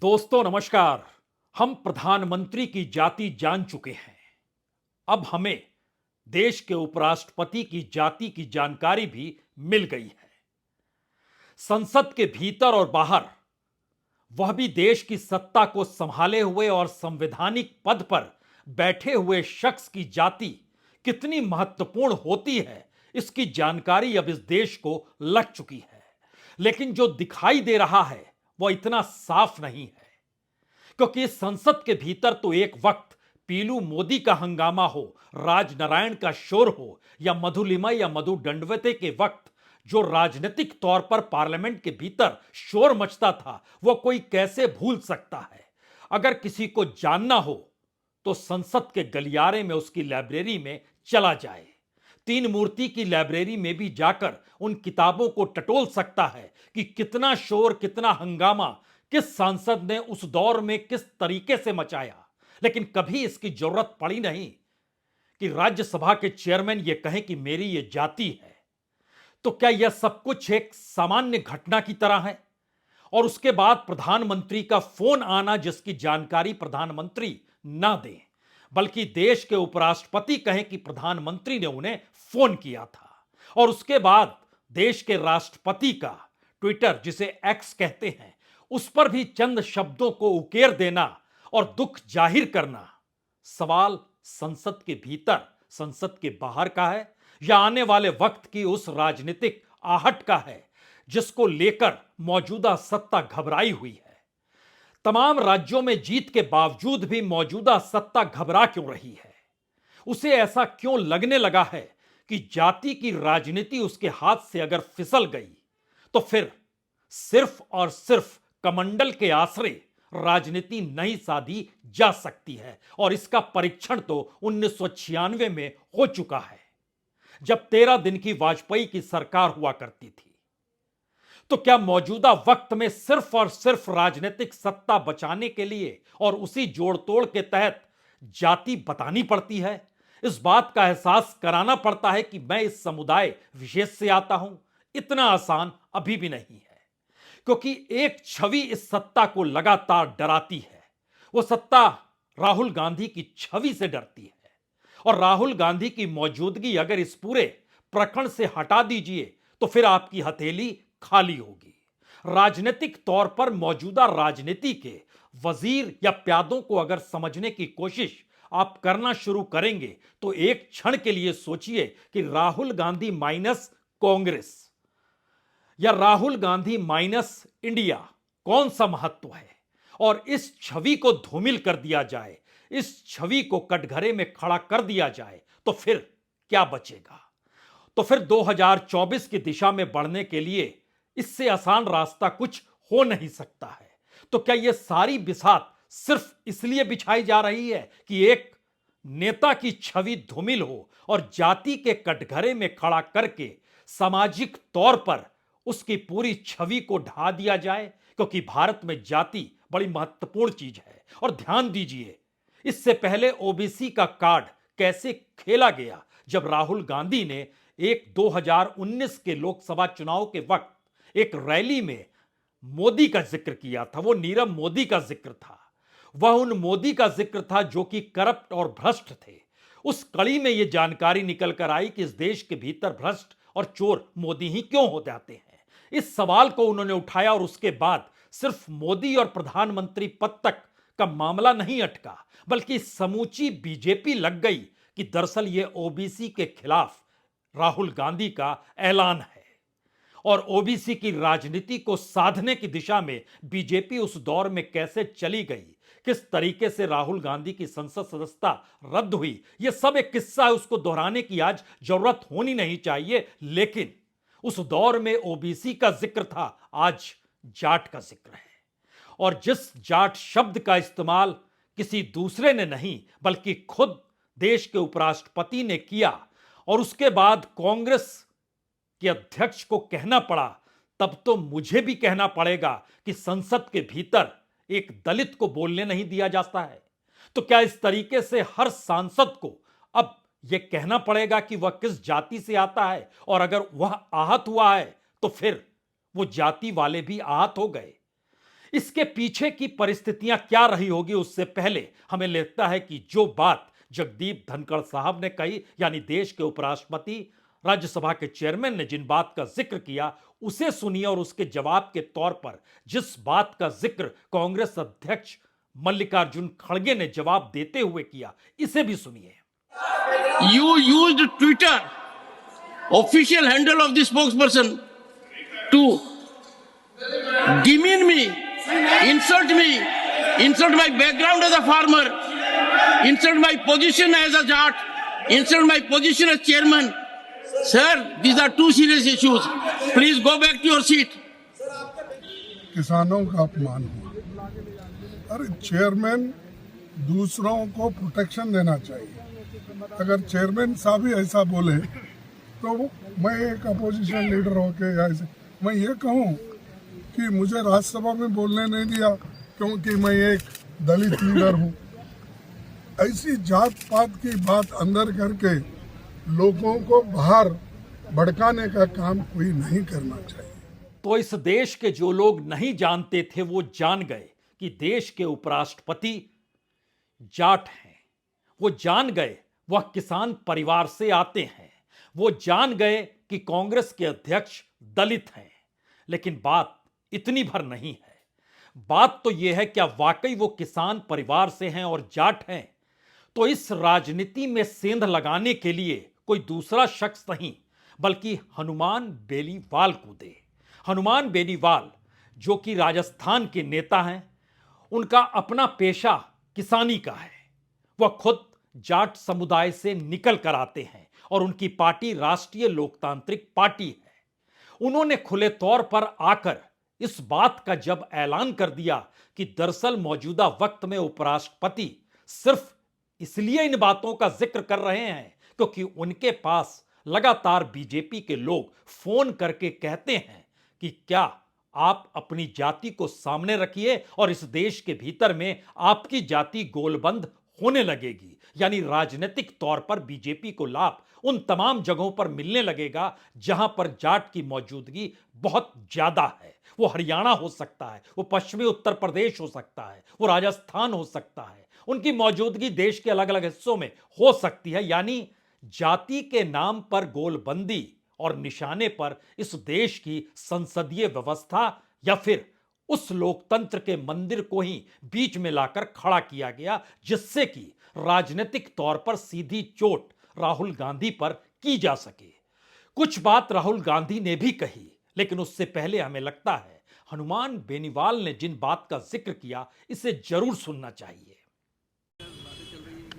दोस्तों नमस्कार। हम प्रधानमंत्री की जाति जान चुके हैं। अब हमें देश के उपराष्ट्रपति की जाति की जानकारी भी मिल गई है। संसद के भीतर और बाहर, वह भी देश की सत्ता को संभाले हुए और संवैधानिक पद पर बैठे हुए शख्स की जाति कितनी महत्वपूर्ण होती है, इसकी जानकारी अब इस देश को लग चुकी है। लेकिन जो दिखाई दे रहा है वह इतना साफ नहीं है, क्योंकि संसद के भीतर तो एक वक्त पीलू मोदी का हंगामा हो, राजनारायण का शोर हो, या मधुलिमा या मधु दंडवते के वक्त जो राजनीतिक तौर पर पार्लियामेंट के भीतर शोर मचता था, वह कोई कैसे भूल सकता है। अगर किसी को जानना हो तो संसद के गलियारे में उसकी लाइब्रेरी में चला जाए। तीन मूर्ति की लाइब्रेरी में भी जाकर उन किताबों को टटोल सकता है कि कितना शोर, कितना हंगामा किस सांसद ने उस दौर में किस तरीके से मचाया। लेकिन कभी इसकी जरूरत पड़ी नहीं कि राज्यसभा के चेयरमैन ये कहें कि मेरी ये जाति है। तो क्या यह सब कुछ एक सामान्य घटना की तरह है? और उसके बाद प्रधानमंत्री का फोन आना, जिसकी जानकारी प्रधानमंत्री ना दें, बल्कि देश के उपराष्ट्रपति कहें कि प्रधानमंत्री ने उन्हें फोन किया था। और उसके बाद देश के राष्ट्रपति का ट्विटर, जिसे एक्स कहते हैं, उस पर भी चंद शब्दों को उकेर देना और दुख जाहिर करना। सवाल संसद के भीतर, संसद के बाहर का है, या आने वाले वक्त की उस राजनीतिक आहट का है जिसको लेकर मौजूदा सत्ता घबराई हुई है। तमाम राज्यों में जीत के बावजूद भी मौजूदा सत्ता घबरा क्यों रही है? उसे ऐसा क्यों लगने लगा है कि जाति की राजनीति उसके हाथ से अगर फिसल गई तो फिर सिर्फ और सिर्फ कमंडल के आश्रय राजनीति नहीं साधी जा सकती है। और इसका परीक्षण तो 1996 में हो चुका है, जब 13 दिन की वाजपेयी की सरकार हुआ करती थी। तो क्या मौजूदा वक्त में सिर्फ और सिर्फ राजनीतिक सत्ता बचाने के लिए और उसी जोड़ तोड़ के तहत जाति बतानी पड़ती है? इस बात का एहसास कराना पड़ता है कि मैं इस समुदाय विशेष से आता हूं? इतना आसान अभी भी नहीं है, क्योंकि एक छवि इस सत्ता को लगातार डराती है। वो सत्ता राहुल गांधी की छवि से डरती है। और राहुल गांधी की मौजूदगी अगर इस पूरे प्रकरण से हटा दीजिए तो फिर आपकी हथेली खाली होगी। राजनीतिक तौर पर मौजूदा राजनीति के वजीर या प्यादों को अगर समझने की कोशिश आप करना शुरू करेंगे तो एक क्षण के लिए सोचिए कि राहुल गांधी माइनस कांग्रेस या राहुल गांधी माइनस इंडिया कौन सा महत्व है। और इस छवि को धूमिल कर दिया जाए, इस छवि को कटघरे में खड़ा कर दिया जाए तो फिर क्या बचेगा? तो फिर 2024 की दिशा में बढ़ने के लिए इससे आसान रास्ता कुछ हो नहीं सकता है। तो क्या यह सारी बिसात सिर्फ इसलिए बिछाई जा रही है कि एक नेता की छवि धूमिल हो और जाति के कटघरे में खड़ा करके सामाजिक तौर पर उसकी पूरी छवि को ढा दिया जाए? क्योंकि भारत में जाति बड़ी महत्वपूर्ण चीज है। और ध्यान दीजिए, इससे पहले ओबीसी का कार्ड कैसे खेला गया, जब राहुल गांधी ने एक 2019 के लोकसभा चुनाव के वक्त एक रैली में मोदी का जिक्र किया था। वो नीरव मोदी का जिक्र था, वह उन मोदी का जिक्र था जो कि करप्ट और भ्रष्ट थे। उस कड़ी में यह जानकारी निकल कर आई कि इस देश के भीतर भ्रष्ट और चोर मोदी ही क्यों हो जाते हैं। इस सवाल को उन्होंने उठाया और उसके बाद सिर्फ मोदी और प्रधानमंत्री पद तक का मामला नहीं अटका, बल्कि समूची बीजेपी लग गई कि दरअसल यह ओबीसी के खिलाफ राहुल गांधी का ऐलान है। और ओबीसी की राजनीति को साधने की दिशा में बीजेपी उस दौर में कैसे चली गई, किस तरीके से राहुल गांधी की संसद सदस्यता रद्द हुई, यह सब एक किस्सा है, उसको दोहराने की आज जरूरत होनी नहीं चाहिए। लेकिन उस दौर में ओबीसी का जिक्र था, आज जाट का जिक्र है। और जिस जाट शब्द का इस्तेमाल किसी दूसरे ने नहीं बल्कि खुद देश के उपराष्ट्रपति ने किया और उसके बाद कांग्रेस के अध्यक्ष को कहना पड़ा, तब तो मुझे भी कहना पड़ेगा कि संसद के भीतर एक दलित को बोलने नहीं दिया जाता है। तो क्या इस तरीके से हर सांसद को अब यह कहना पड़ेगा कि वह किस जाति से आता है? और अगर वह आहत हुआ है तो फिर वो जाति वाले भी आहत हो गए। इसके पीछे की परिस्थितियां क्या रही होगी उससे पहले हमें लगता है कि जो बात जगदीप धनखड़ साहब ने कही, यानी देश के उपराष्ट्रपति राज्यसभा के चेयरमैन ने जिन बात का जिक्र किया उसे सुनिए, और उसके जवाब के तौर पर जिस बात का जिक्र कांग्रेस अध्यक्ष मल्लिकार्जुन खड़गे ने जवाब देते हुए किया, इसे भी सुनिए। You used Twitter, official handle of the spokesperson, to demean me, insult my background as a farmer, insult my position as a jat, insult my position as chairman. Sir, these are two serious issues. Please go back to your seat. किसानों का अपमान हुआ। अरे chairman दूसरों को protection देना चाहिए। अगर चेयरमैन साहब ही ऐसा बोले तो मैं एक अपोजिशन लीडर होके या ऐसे मैं ये कहूँ कि मुझे राज्यसभा में बोलने नहीं दिया क्योंकि मैं एक दलित लीडर हूँ। ऐसी जात पात की बात अंदर करके लोगों को बाहर भड़काने का काम कोई नहीं करना चाहिए। तो इस देश के जो लोग नहीं जानते थे वो जान गए कि देश के उपराष्ट्रपति जाट हैं। वो जान गए वह किसान परिवार से आते हैं। वो जान गए कि कांग्रेस के अध्यक्ष दलित हैं। लेकिन बात इतनी भर नहीं है। बात तो यह है क्या वाकई वो किसान परिवार से हैं और जाट हैं, तो इस राजनीति में सेंध लगाने के लिए कोई दूसरा शख्स नहीं बल्कि हनुमान बेनीवाल कूदे। हनुमान बेनीवाल जो कि राजस्थान के नेता हैं, उनका अपना पेशा किसानी का है। वह खुद जाट समुदाय से निकल कर आते हैं और उनकी पार्टी राष्ट्रीय लोकतांत्रिक पार्टी है। उन्होंने खुले तौर पर आकर इस बात का जब ऐलान कर दिया कि दरअसल मौजूदा वक्त में उपराष्ट्रपति सिर्फ इसलिए इन बातों का जिक्र कर रहे हैं क्योंकि उनके पास लगातार बीजेपी के लोग फोन करके कहते हैं कि क्या आप अपनी जाति को सामने रखिए और इस देश के भीतर में आपकी जाति गोलबंद होने लगेगी, यानी राजनीतिक तौर पर बीजेपी को लाभ उन तमाम जगहों पर मिलने लगेगा जहां पर जाट की मौजूदगी बहुत ज्यादा है। वो हरियाणा हो सकता है, वो पश्चिमी उत्तर प्रदेश हो सकता है, वो राजस्थान हो सकता है, उनकी मौजूदगी देश के अलग अलग हिस्सों में हो सकती है। यानी जाति के नाम पर गोलबंदी और निशाने पर इस देश की संसदीय व्यवस्था या फिर उस लोकतंत्र के मंदिर को ही बीच में लाकर खड़ा किया गया, जिससे कि राजनीतिक तौर पर सीधी चोट राहुल गांधी पर की जा सके। कुछ बात राहुल गांधी ने भी कही, लेकिन उससे पहले हमें लगता है हनुमान बेनीवाल ने जिन बात का जिक्र किया इसे जरूर सुनना चाहिए।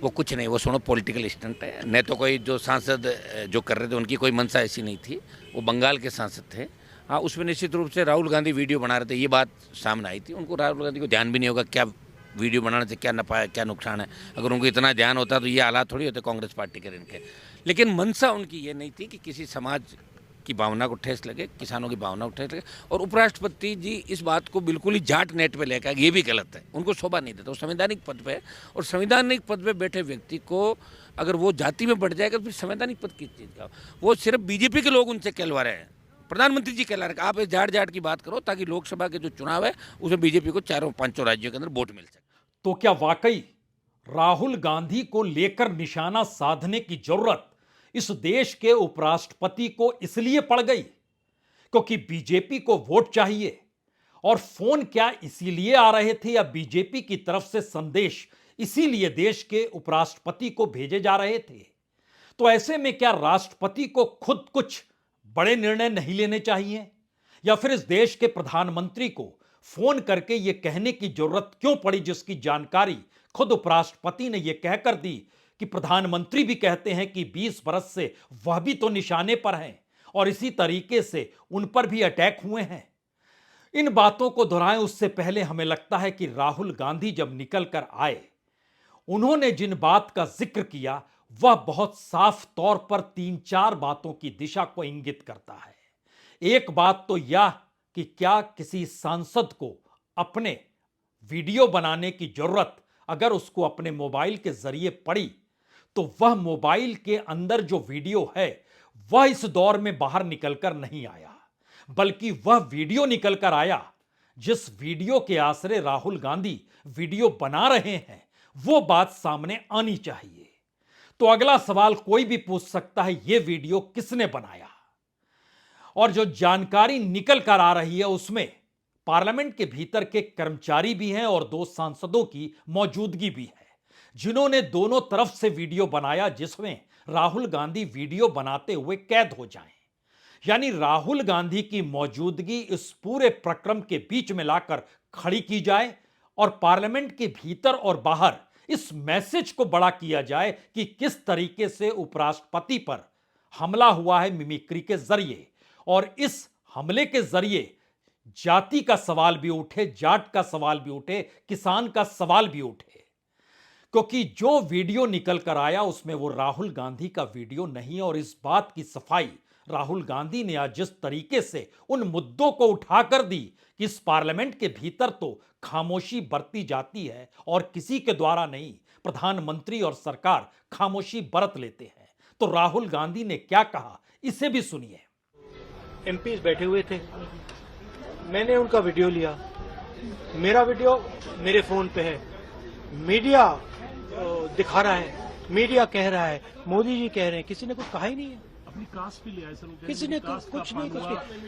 वो कुछ नहीं, वो सुनो पॉलिटिकल स्टंट है। नहीं तो कोई जो सांसद जो कर रहे थे उनकी कोई मंशा ऐसी नहीं थी। वो बंगाल के सांसद थे। हाँ, उसमें निश्चित रूप से राहुल गांधी वीडियो बना रहे थे, ये बात सामने आई थी। उनको राहुल गांधी को ध्यान भी नहीं होगा क्या वीडियो बनाने से क्या नफा है, क्या नुकसान है। अगर उनको इतना ध्यान होता तो ये हालात थोड़ी होते कांग्रेस पार्टी के इनके। लेकिन मंशा उनकी ये नहीं थी कि किसी समाज की भावना को ठेस लगे, किसानों की भावना को ठेस लगे। और उपराष्ट्रपति जी इस बात को बिल्कुल ही जाट नेट पे लेकर ये भी गलत है। उनको शोभा नहीं देता। वो संवैधानिक पद पे है और संवैधानिक पद पे बैठे व्यक्ति को अगर वो जाति में बढ़ जाएगा तो फिर संवैधानिक पद किस चीज़ का। वो सिर्फ बीजेपी के लोग उनसे कहलवा रहे हैं, प्रधानमंत्री जी कहला रहे हैं आप जाट जाट की बात करो ताकि लोकसभा के जो चुनाव है उसमें बीजेपी को 4-5 राज्यों के अंदर वोट मिल सके। तो क्या वाकई राहुल गांधी को लेकर निशाना साधने की जरूरत इस देश के उपराष्ट्रपति को इसलिए पड़ गई क्योंकि बीजेपी को वोट चाहिए? और फोन क्या इसीलिए आ रहे थे या बीजेपी की तरफ से संदेश इसीलिए देश के उपराष्ट्रपति को भेजे जा रहे थे? तो ऐसे में क्या राष्ट्रपति को खुद कुछ बड़े निर्णय नहीं लेने चाहिए, या फिर इस देश के प्रधानमंत्री को फोन करके यह कहने की जरूरत क्यों पड़ी जिसकी जानकारी खुद उपराष्ट्रपति ने यह कहकर दी कि प्रधानमंत्री भी कहते हैं कि 20 बरस से वह भी तो निशाने पर हैं और इसी तरीके से उन पर भी अटैक हुए हैं। इन बातों को दोहराएं उससे पहले हमें लगता है कि राहुल गांधी जब निकल कर आए, उन्होंने जिन बात का जिक्र किया वह बहुत साफ तौर पर 3-4 बातों की दिशा को इंगित करता है। एक बात तो यह कि क्या किसी सांसद को अपने वीडियो बनाने की जरूरत अगर उसको अपने मोबाइल के जरिए पड़ी तो वह मोबाइल के अंदर जो वीडियो है वह इस दौर में बाहर निकलकर नहीं आया, बल्कि वह वीडियो निकलकर आया जिस वीडियो के आसरे राहुल गांधी वीडियो बना रहे हैं वो बात सामने आनी चाहिए। तो अगला सवाल कोई भी पूछ सकता है, यह वीडियो किसने बनाया? और जो जानकारी निकल कर आ रही है उसमें पार्लियामेंट के भीतर के कर्मचारी भी हैं और 2 सांसदों की मौजूदगी भी है, जिन्होंने दोनों तरफ से वीडियो बनाया, जिसमें राहुल गांधी वीडियो बनाते हुए कैद हो जाएं। यानी राहुल गांधी की मौजूदगी इस पूरे प्रक्रम के बीच में लाकर खड़ी की जाए और पार्लियामेंट के भीतर और बाहर इस मैसेज को बड़ा किया जाए कि किस तरीके से उपराष्ट्रपति पर हमला हुआ है मिमिक्री के जरिए, और इस हमले के जरिए जाति का सवाल भी उठे, जाट का सवाल भी उठे, किसान का सवाल भी उठे। क्योंकि जो वीडियो निकल कर आया उसमें वो राहुल गांधी का वीडियो नहीं है। और इस बात की सफाई राहुल गांधी ने आज जिस तरीके से उन मुद्दों को उठाकर दी कि इस पार्लियामेंट के भीतर तो खामोशी बरती जाती है और किसी के द्वारा नहीं, प्रधानमंत्री और सरकार खामोशी बरत लेते हैं। तो राहुल गांधी ने क्या कहा, इसे भी सुनिए। एमपीज बैठे हुए थे, मैंने उनका वीडियो लिया, मेरा वीडियो मेरे फोन पे है, मीडिया दिखा रहा है, मीडिया कह रहा है, मोदी जी कह रहे हैं, किसी ने कुछ कहा ही नहीं है। अपनी कास्ट भी लिया है सर, किसी ने कुछ नहीं,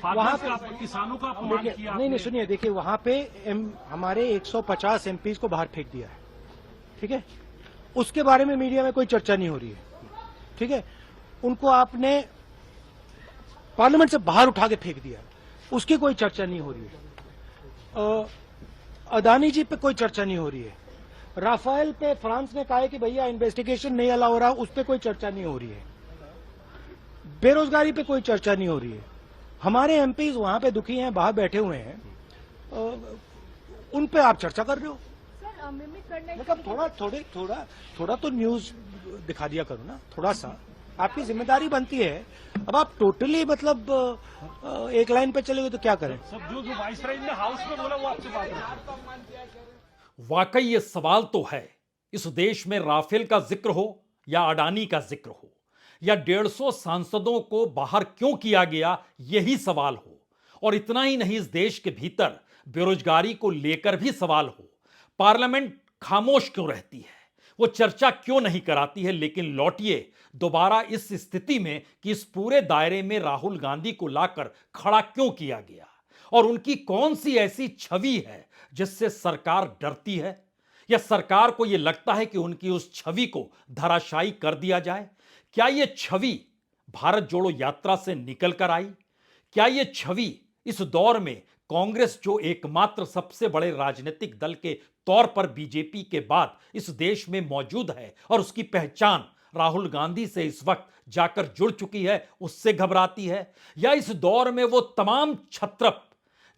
वहां पे किसानों का अपमान किया। नहीं सुनिए, देखिए वहां पे हमारे 150 एमपीज को बाहर फेंक दिया है, ठीक है। उसके बारे में मीडिया में कोई चर्चा नहीं हो रही है, ठीक है। उनको आपने पार्लियामेंट से बाहर उठा के फेंक दिया, उसकी कोई चर्चा नहीं हो रही है। अदानी जी पे कोई चर्चा नहीं हो रही है। राफेल पे फ्रांस ने कहा है कि भैया इन्वेस्टिगेशन नहीं अलाउ हो रहा, उस पर कोई चर्चा नहीं हो रही है। बेरोजगारी पे कोई चर्चा नहीं हो रही है। हमारे एमपीज वहां पे दुखी हैं, बाहर बैठे हुए हैं, उन पे आप चर्चा कर रहे हो। मतलब थोड़ा तो न्यूज दिखा दिया करो ना, थोड़ा सा आपकी जिम्मेदारी बनती है। अब आप टोटली मतलब एक लाइन पे चले गए तो क्या करें। सब जो वाइसराय ने हाउस में बोला वो आपसे बात है। वाकई ये सवाल तो है, इस देश में राफेल का जिक्र हो या अडानी का जिक्र हो या 150 सांसदों को बाहर क्यों किया गया, यही सवाल हो। और इतना ही नहीं, इस देश के भीतर बेरोजगारी को लेकर भी सवाल हो। पार्लियामेंट खामोश क्यों रहती है, वो चर्चा क्यों नहीं कराती है। लेकिन लौटिए दोबारा इस स्थिति में कि इस पूरे दायरे में राहुल गांधी को लाकर खड़ा क्यों किया गया और उनकी कौन सी ऐसी छवि है जिससे सरकार डरती है, या सरकार को यह लगता है कि उनकी उस छवि को धराशायी कर दिया जाए। क्या यह छवि भारत जोड़ो यात्रा से निकल कर आई? क्या यह छवि इस दौर में कांग्रेस जो एकमात्र सबसे बड़े राजनीतिक दल के तौर पर बीजेपी के बाद इस देश में मौजूद है और उसकी पहचान राहुल गांधी से इस वक्त जाकर जुड़ चुकी है, उससे घबराती है? या इस दौर में वो तमाम क्षत्रप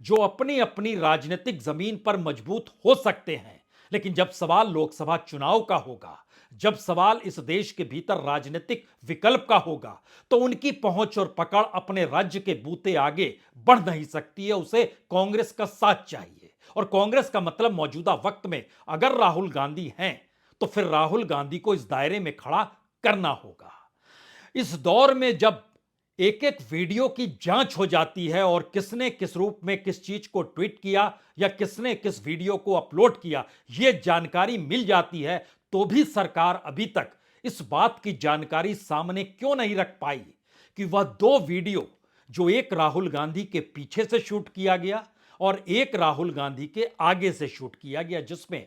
जो अपनी अपनी राजनीतिक जमीन पर मजबूत हो सकते हैं, लेकिन जब सवाल लोकसभा चुनाव का होगा, जब सवाल इस देश के भीतर राजनीतिक विकल्प का होगा, तो उनकी पहुंच और पकड़ अपने राज्य के बूते आगे बढ़ नहीं सकती है। उसे कांग्रेस का साथ चाहिए। और कांग्रेस का मतलब मौजूदा वक्त में अगर राहुल गांधी हैं तो फिर राहुल गांधी को इस दायरे में खड़ा करना होगा। इस दौर में जब एक एक वीडियो की जांच हो जाती है और किसने किस रूप में किस चीज को ट्वीट किया या किसने किस वीडियो को अपलोड किया, यह जानकारी मिल जाती है, तो भी सरकार अभी तक इस बात की जानकारी सामने क्यों नहीं रख पाई कि वह 2 वीडियो जो एक राहुल गांधी के पीछे से शूट किया गया और एक राहुल गांधी के आगे से शूट किया गया, जिसमें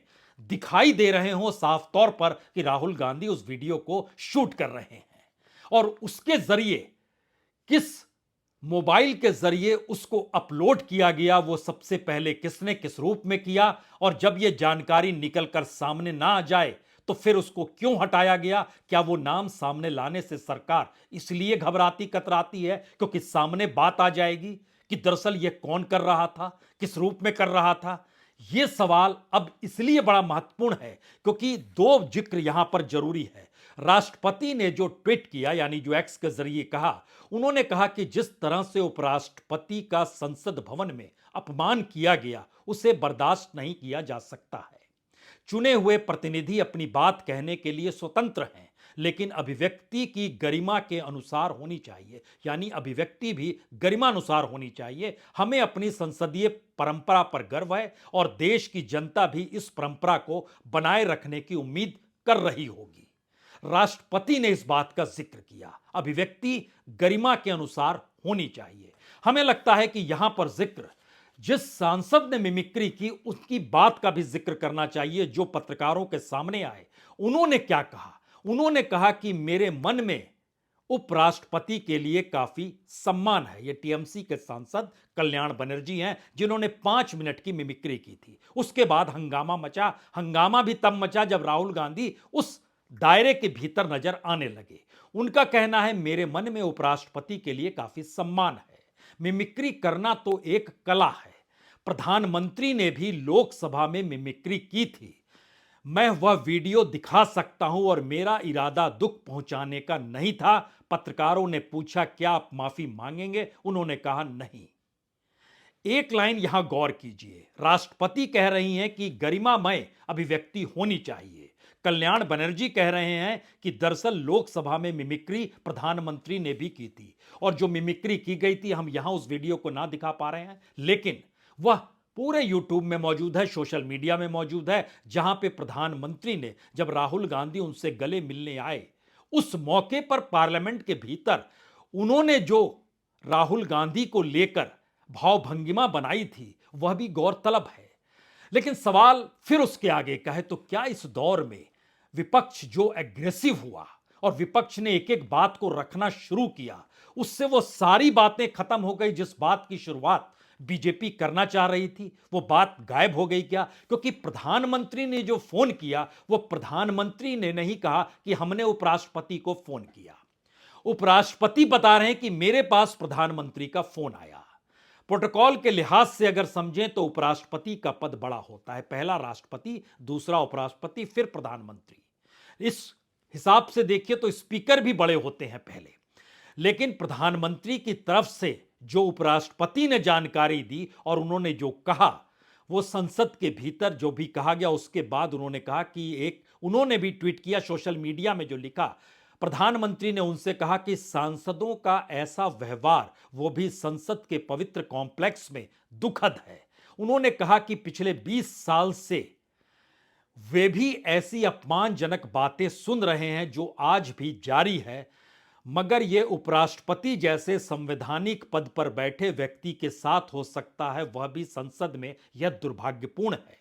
दिखाई दे रहे हो साफ तौर पर कि राहुल गांधी उस वीडियो को शूट कर रहे हैं और उसके जरिए किस मोबाइल के जरिए उसको अपलोड किया गया, वो सबसे पहले किसने किस रूप में किया, और जब यह जानकारी निकलकर सामने ना आ जाए तो फिर उसको क्यों हटाया गया? क्या वो नाम सामने लाने से सरकार इसलिए घबराती कतराती है क्योंकि सामने बात आ जाएगी कि दरअसल यह कौन कर रहा था, किस रूप में कर रहा था? यह सवाल अब इसलिए बड़ा महत्वपूर्ण है क्योंकि 2 जिक्र यहां पर जरूरी है। राष्ट्रपति ने जो ट्वीट किया, यानी जो एक्स के जरिए कहा, उन्होंने कहा कि जिस तरह से उपराष्ट्रपति का संसद भवन में अपमान किया गया उसे बर्दाश्त नहीं किया जा सकता है। चुने हुए प्रतिनिधि अपनी बात कहने के लिए स्वतंत्र हैं, लेकिन अभिव्यक्ति की गरिमा के अनुसार होनी चाहिए, यानी अभिव्यक्ति भी गरिमानुसार होनी चाहिए। हमें अपनी संसदीय परंपरा पर गर्व है और देश की जनता भी इस परंपरा को बनाए रखने की उम्मीद कर रही होगी। राष्ट्रपति ने इस बात का जिक्र किया, अभिव्यक्ति गरिमा के अनुसार होनी चाहिए। हमें लगता है कि यहां पर जिक्र जिस सांसद ने मिमिक्री की उसकी बात का भी जिक्र करना चाहिए, जो पत्रकारों के सामने आए। उन्होंने क्या कहा? उन्होंने कहा कि मेरे मन में उपराष्ट्रपति के लिए काफी सम्मान है। ये टीएमसी के सांसद कल्याण बनर्जी हैं, जिन्होंने 5 मिनट की मिमिक्री की थी। उसके बाद हंगामा मचा। हंगामा भी तब मचा जब राहुल गांधी उस दायरे के भीतर नजर आने लगे। उनका कहना है, मेरे मन में उपराष्ट्रपति के लिए काफी सम्मान है। मिमिक्री करना तो एक कला है। प्रधानमंत्री ने भी लोकसभा में मिमिक्री की थी। मैं वह वीडियो दिखा सकता हूं और मेरा इरादा दुख पहुंचाने का नहीं था। पत्रकारों ने पूछा, क्या आप माफी मांगेंगे? उन्होंने कहा, नहीं। एक लाइन यहां गौर कीजिए। राष्ट्रपति कह रही हैं कि गरिमामय अभिव्यक्ति होनी चाहिए। कल्याण बनर्जी कह रहे हैं कि दरअसल लोकसभा में मिमिक्री प्रधानमंत्री ने भी की थी और जो मिमिक्री की गई थी, हम यहां उस वीडियो को ना दिखा पा रहे हैं, लेकिन वह पूरे यूट्यूब में मौजूद है, सोशल मीडिया में मौजूद है, जहां पे प्रधानमंत्री ने जब राहुल गांधी उनसे गले मिलने आए, उस मौके पर पार्लियामेंट के भीतर उन्होंने जो राहुल गांधी को लेकर भावभंगिमा बनाई थी, वह भी गौरतलब है। लेकिन सवाल फिर उसके आगे का है, तो क्या इस दौर में विपक्ष जो एग्रेसिव हुआ और विपक्ष ने एक एक बात को रखना शुरू किया, उससे वो सारी बातें खत्म हो गई जिस बात की शुरुआत बीजेपी करना चाह रही थी? वो बात गायब हो गई क्या? क्योंकि प्रधानमंत्री ने जो फोन किया, वो प्रधानमंत्री ने नहीं कहा कि हमने उपराष्ट्रपति को फोन किया। उपराष्ट्रपति बता रहे हैं कि मेरे पास प्रधानमंत्री का फोन आया। प्रोटोकॉल के लिहाज से अगर समझें तो उपराष्ट्रपति का पद बड़ा होता है, पहला राष्ट्रपति, दूसरा उपराष्ट्रपति, फिर प्रधानमंत्री। इस हिसाब से देखिए तो स्पीकर भी बड़े होते हैं पहले। लेकिन प्रधानमंत्री की तरफ से जो उपराष्ट्रपति ने जानकारी दी और उन्होंने जो कहा, वो संसद के भीतर जो भी कहा गया, उसके बाद उन्होंने कहा कि उन्होंने भी ट्वीट किया, सोशल मीडिया में जो लिखा, प्रधानमंत्री ने उनसे कहा कि सांसदों का ऐसा व्यवहार, वो भी संसद के पवित्र कॉम्प्लेक्स में, दुखद है। उन्होंने कहा कि पिछले 20 साल से वे भी ऐसी अपमानजनक बातें सुन रहे हैं जो आज भी जारी है, मगर यह उपराष्ट्रपति जैसे संवैधानिक पद पर बैठे व्यक्ति के साथ हो सकता है, वह भी संसद में, यह दुर्भाग्यपूर्ण है।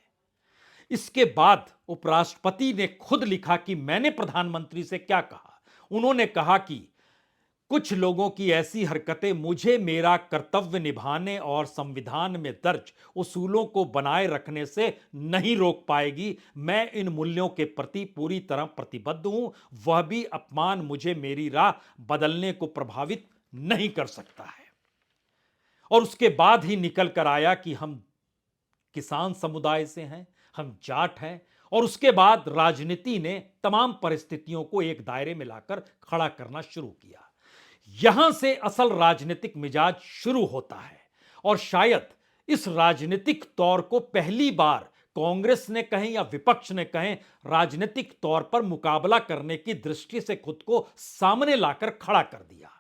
इसके बाद उपराष्ट्रपति ने खुद लिखा कि मैंने प्रधानमंत्री से क्या कहा। उन्होंने कहा कि कुछ लोगों की ऐसी हरकतें मुझे मेरा कर्तव्य निभाने और संविधान में दर्ज उसूलों को बनाए रखने से नहीं रोक पाएगी। मैं इन मूल्यों के प्रति पूरी तरह प्रतिबद्ध हूं। वह भी अपमान मुझे मेरी राह बदलने को प्रभावित नहीं कर सकता है। और उसके बाद ही निकल कर आया कि हम किसान समुदाय से हैं, हम जाट हैं, और उसके बाद राजनीति ने तमाम परिस्थितियों को एक दायरे में लाकर खड़ा करना शुरू किया। यहां से असल राजनीतिक मिजाज शुरू होता है और शायद इस राजनीतिक तौर को पहली बार कांग्रेस ने कहें या विपक्ष ने कहें, राजनीतिक तौर पर मुकाबला करने की दृष्टि से खुद को सामने लाकर खड़ा कर दिया।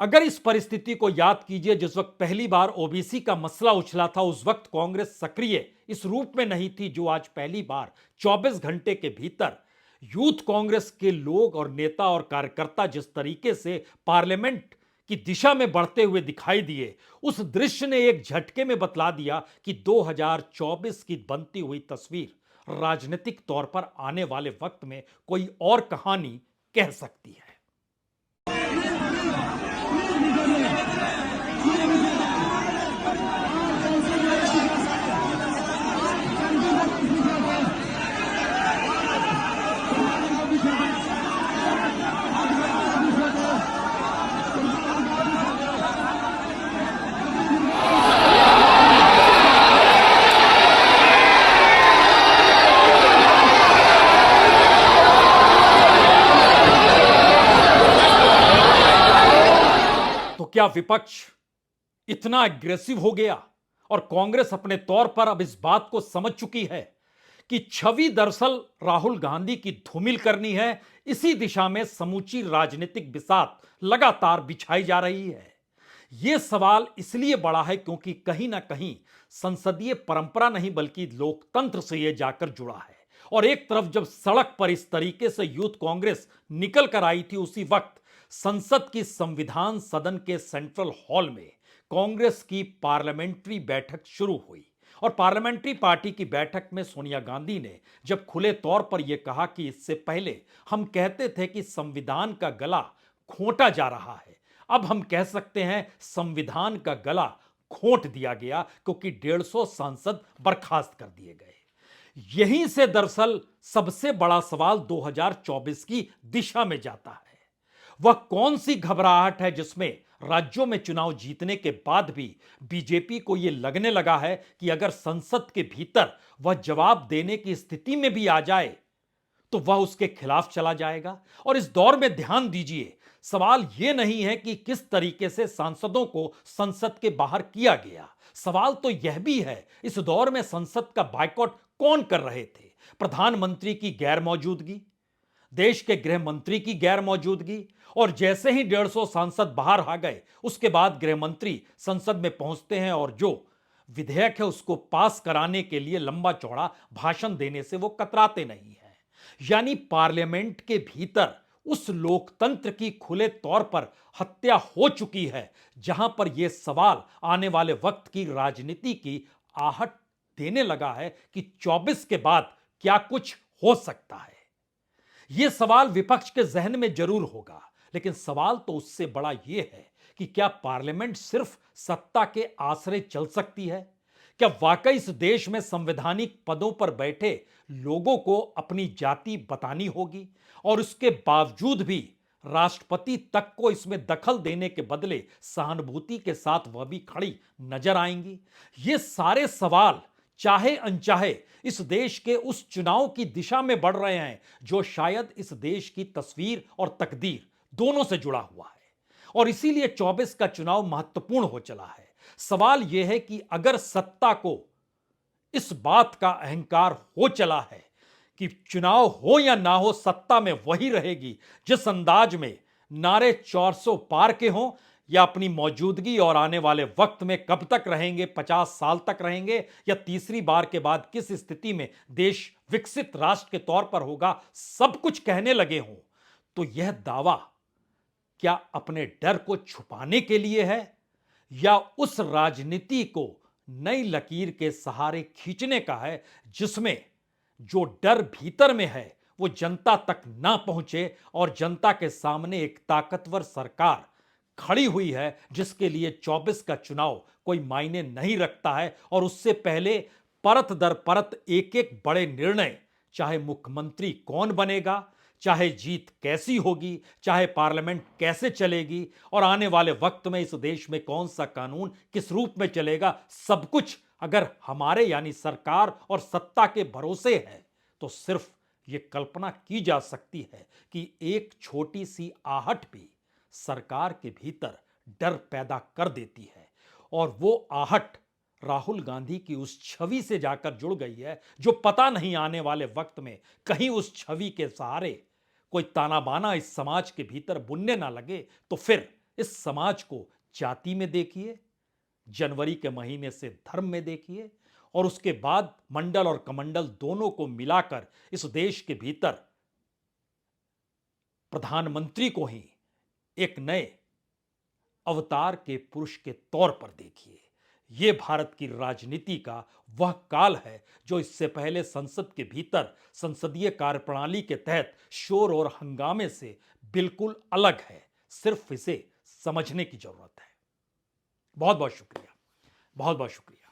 अगर इस परिस्थिति को याद कीजिए, जिस वक्त पहली बार ओबीसी का मसला उछला था, उस वक्त कांग्रेस सक्रिय इस रूप में नहीं थी जो आज पहली बार 24 घंटे के भीतर यूथ कांग्रेस के लोग और नेता और कार्यकर्ता जिस तरीके से पार्लियामेंट की दिशा में बढ़ते हुए दिखाई दिए, उस दृश्य ने एक झटके में बतला दिया कि 2024 की बनती हुई तस्वीर राजनीतिक तौर पर आने वाले वक्त में कोई और कहानी कह सकती है। क्या विपक्ष इतना एग्रेसिव हो गया और कांग्रेस अपने तौर पर अब इस बात को समझ चुकी है कि छवि दरअसल राहुल गांधी की धूमिल करनी है, इसी दिशा में समूची राजनीतिक बिसात लगातार बिछाई जा रही है। यह सवाल इसलिए बड़ा है क्योंकि कहीं ना कहीं संसदीय परंपरा नहीं बल्कि लोकतंत्र से यह जाकर जुड़ा है। और एक तरफ जब सड़क पर इस तरीके से यूथ कांग्रेस निकल कर आई थी, उसी वक्त संसद की संविधान सदन के सेंट्रल हॉल में कांग्रेस की पार्लियामेंट्री बैठक शुरू हुई। और पार्लियामेंट्री पार्टी की बैठक में सोनिया गांधी ने जब खुले तौर पर यह कहा कि इससे पहले हम कहते थे कि संविधान का गला घोंटा जा रहा है, अब हम कह सकते हैं संविधान का गला घोंट दिया गया, क्योंकि 150 सांसद बर्खास्त कर दिए गए। यहीं से दरअसल सबसे बड़ा सवाल 2024 की दिशा में जाता है। वह कौन सी घबराहट है जिसमें राज्यों में चुनाव जीतने के बाद भी बीजेपी को यह लगने लगा है कि अगर संसद के भीतर वह जवाब देने की स्थिति में भी आ जाए तो वह उसके खिलाफ चला जाएगा। और इस दौर में ध्यान दीजिए, सवाल यह नहीं है कि किस तरीके से सांसदों को संसद के बाहर किया गया, सवाल तो यह भी है इस दौर में संसद का बायकॉट कौन कर रहे थे। प्रधानमंत्री की गैर मौजूदगी, देश के गृह मंत्री की गैर मौजूदगी, और जैसे ही 150 सांसद बाहर आ गए उसके बाद गृह मंत्री संसद में पहुंचते हैं और जो विधेयक है उसको पास कराने के लिए लंबा चौड़ा भाषण देने से वो कतराते नहीं हैं। यानी पार्लियामेंट के भीतर उस लोकतंत्र की खुले तौर पर हत्या हो चुकी है, जहां पर यह सवाल आने वाले वक्त की राजनीति की आहट देने लगा है कि 24 के बाद क्या कुछ हो सकता है। यह सवाल विपक्ष के जहन में जरूर होगा, लेकिन सवाल तो उससे बड़ा यह है कि क्या पार्लियामेंट सिर्फ सत्ता के आश्रय चल सकती है? क्या वाकई इस देश में संवैधानिक पदों पर बैठे लोगों को अपनी जाति बतानी होगी और उसके बावजूद भी राष्ट्रपति तक को इसमें दखल देने के बदले सहानुभूति के साथ वह भी खड़ी नजर आएंगी? ये सारे सवाल चाहे अनचाहे इस देश के उस चुनाव की दिशा में बढ़ रहे हैं जो शायद इस देश की तस्वीर और तकदीर दोनों से जुड़ा हुआ है। और इसीलिए 24 का चुनाव महत्वपूर्ण हो चला है। सवाल यह है कि अगर सत्ता को इस बात का अहंकार हो चला है कि चुनाव हो या ना हो सत्ता में वही रहेगी जिस अंदाज में नारे 400 पार के हों, या अपनी मौजूदगी और आने वाले वक्त में कब तक रहेंगे, 50 साल तक रहेंगे, या तीसरी बार के बाद किस स्थिति में देश विकसित राष्ट्र के तौर पर होगा, सब कुछ कहने लगे हों, तो यह दावा क्या अपने डर को छुपाने के लिए है या उस राजनीति को नई लकीर के सहारे खींचने का है जिसमें जो डर भीतर में है वो जनता तक ना पहुंचे और जनता के सामने एक ताकतवर सरकार खड़ी हुई है जिसके लिए 24 का चुनाव कोई मायने नहीं रखता है। और उससे पहले परत दर परत एक एक बड़े निर्णय, चाहे मुख्यमंत्री कौन बनेगा, चाहे जीत कैसी होगी, चाहे पार्लियामेंट कैसे चलेगी, और आने वाले वक्त में इस देश में कौन सा कानून किस रूप में चलेगा, सब कुछ अगर हमारे यानी सरकार और सत्ता के भरोसे है तो सिर्फ ये कल्पना की जा सकती है कि एक छोटी सी आहट भी सरकार के भीतर डर पैदा कर देती है। और वो आहट राहुल गांधी की उस छवि से जाकर जुड़ गई है जो पता नहीं आने वाले वक्त में कहीं उस छवि के सहारे कोई ताना बाना इस समाज के भीतर बुनने ना लगे तो फिर इस समाज को जाति में देखिए, जनवरी के महीने से धर्म में देखिए, और उसके बाद मंडल और कमंडल दोनों को मिलाकर इस देश के भीतर प्रधानमंत्री को ही एक नए अवतार के पुरुष के तौर पर देखिए। यह भारत की राजनीति का वह काल है जो इससे पहले संसद के भीतर संसदीय कार्यप्रणाली के तहत शोर और हंगामे से बिल्कुल अलग है। सिर्फ इसे समझने की जरूरत है। बहुत बहुत शुक्रिया, बहुत बहुत शुक्रिया।